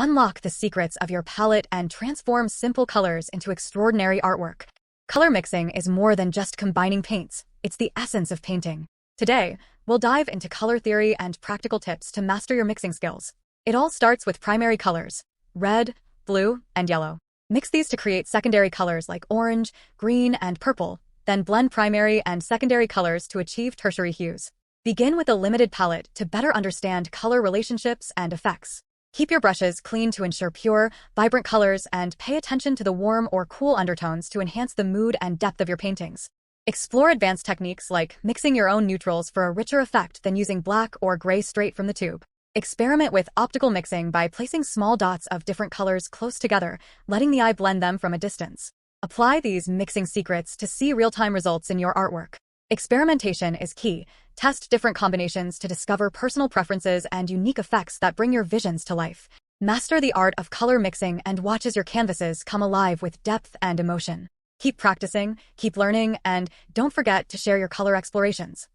Unlock the secrets of your palette and transform simple colors into extraordinary artwork. Color mixing is more than just combining paints, it's the essence of painting. Today, we'll dive into color theory and practical tips to master your mixing skills. It all starts with primary colors: red, blue, and yellow. Mix these to create secondary colors like orange, green, and purple, then blend primary and secondary colors to achieve tertiary hues. Begin with a limited palette to better understand color relationships and effects. Keep your brushes clean to ensure pure, vibrant colors, and pay attention to the warm or cool undertones to enhance the mood and depth of your paintings. Explore advanced techniques like mixing your own neutrals for a richer effect than using black or gray straight from the tube. Experiment with optical mixing by placing small dots of different colors close together, letting the eye blend them from a distance. Apply these mixing secrets to see real-time results in your artwork. Experimentation is key. Test different combinations to discover personal preferences and unique effects that bring your visions to life. Master the art of color mixing and watch as your canvases come alive with depth and emotion. Keep practicing, keep learning, and don't forget to share your color explorations.